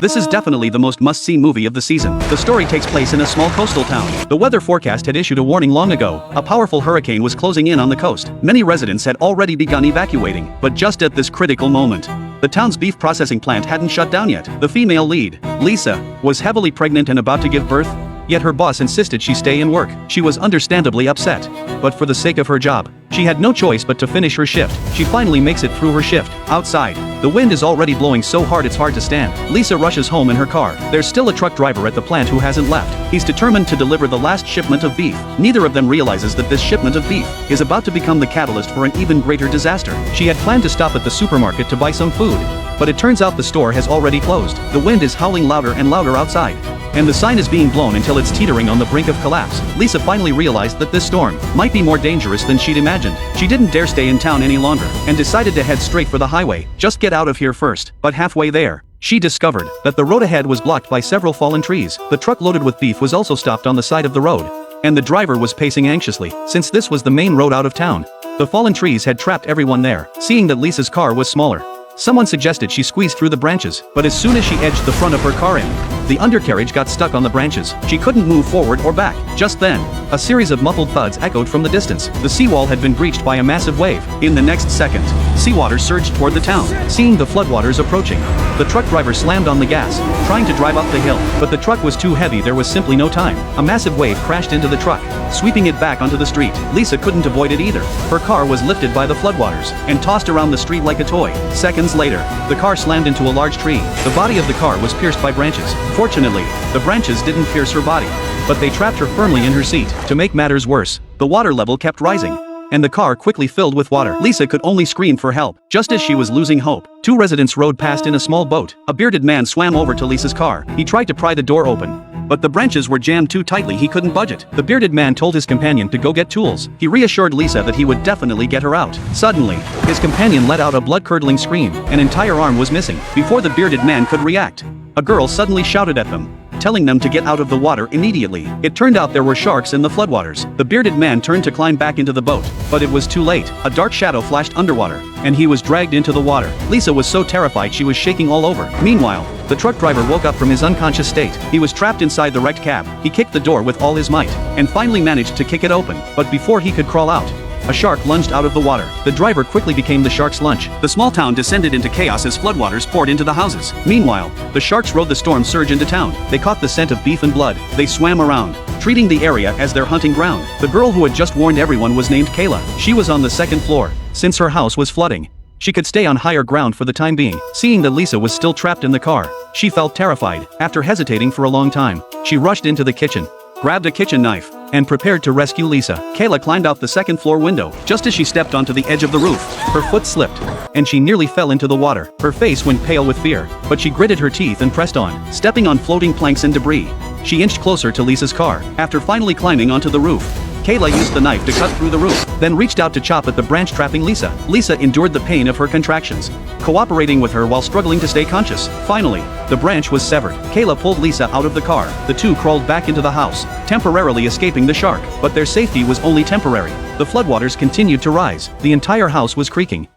This is definitely the most must-see movie of the season. The story takes place in a small coastal town. The weather forecast had issued a warning long ago. A powerful hurricane was closing in on the coast. Many residents had already begun evacuating, but just at this critical moment, the town's beef processing plant hadn't shut down yet. The female lead, Lisa, was heavily pregnant and about to give birth, yet her boss insisted she stay and work. She was understandably upset, but for the sake of her job, she had no choice but to finish her shift. She finally makes it through her shift. Outside, the wind is already blowing so hard it's hard to stand. Lisa rushes home in her car. There's still a truck driver at the plant who hasn't left. He's determined to deliver the last shipment of beef. Neither of them realizes that this shipment of beef is about to become the catalyst for an even greater disaster. She had planned to stop at the supermarket to buy some food, but it turns out the store has already closed. The wind is howling louder and louder outside, and the sign is being blown until it's teetering on the brink of collapse. Lisa finally realized that this storm might be more dangerous than she'd imagined. She didn't dare stay in town any longer, and decided to head straight for the highway. Just get out of here first. But halfway there, she discovered that the road ahead was blocked by several fallen trees. The truck loaded with beef was also stopped on the side of the road, and the driver was pacing anxiously, since this was the main road out of town. The fallen trees had trapped everyone there. Seeing that Lisa's car was smaller, someone suggested she squeeze through the branches, but as soon as she edged the front of her car in, the undercarriage got stuck on the branches. She couldn't move forward or back. Just then, a series of muffled thuds echoed from the distance. The seawall had been breached by a massive wave. In the next second, seawater surged toward the town. Seeing the floodwaters approaching, the truck driver slammed on the gas, trying to drive up the hill, but the truck was too heavy. There was simply no time. A massive wave crashed into the truck, sweeping it back onto the street. Lisa couldn't avoid it either. Her car was lifted by the floodwaters and tossed around the street like a toy. Seconds later, the car slammed into a large tree. The body of the car was pierced by branches. Fortunately, the branches didn't pierce her body, but they trapped her firmly in her seat. To make matters worse, the water level kept rising, and the car quickly filled with water. Lisa could only scream for help. Just as she was losing hope, two residents rowed past in a small boat. A bearded man swam over to Lisa's car. He tried to pry the door open, but the branches were jammed too tightly he couldn't budge it. The bearded man told his companion to go get tools. He reassured Lisa that he would definitely get her out. Suddenly, his companion let out a blood-curdling scream. An entire arm was missing. Before the bearded man could react, a girl suddenly shouted at them, telling them to get out of the water immediately. It turned out there were sharks in the floodwaters. The bearded man turned to climb back into the boat, but it was too late. A dark shadow flashed underwater, and he was dragged into the water. Lisa was so terrified she was shaking all over. Meanwhile, the truck driver woke up from his unconscious state. He was trapped inside the wrecked cab. He kicked the door with all his might, and finally managed to kick it open. But before he could crawl out, a shark lunged out of the water. The driver quickly became the shark's lunch. The small town descended into chaos as floodwaters poured into the houses. Meanwhile, the sharks rode the storm surge into town. They caught the scent of beef and blood. They swam around, treating the area as their hunting ground. The girl who had just warned everyone was named Kayla. She was on the second floor. Since her house was flooding, she could stay on higher ground for the time being. Seeing that Lisa was still trapped in the car, she felt terrified. After hesitating for a long time, she rushed into the kitchen, grabbed a kitchen knife, and prepared to rescue Lisa. Kayla climbed out the second floor window. Just as she stepped onto the edge of the roof, her foot slipped, and she nearly fell into the water. Her face went pale with fear, but she gritted her teeth and pressed on. Stepping on floating planks and debris, she inched closer to Lisa's car. After finally climbing onto the roof, Kayla used the knife to cut through the roof, then reached out to chop at the branch trapping Lisa. Lisa endured the pain of her contractions, cooperating with her while struggling to stay conscious. Finally, the branch was severed. Kayla pulled Lisa out of the car. The two crawled back into the house, temporarily escaping the shark. But their safety was only temporary. The floodwaters continued to rise. The entire house was creaking,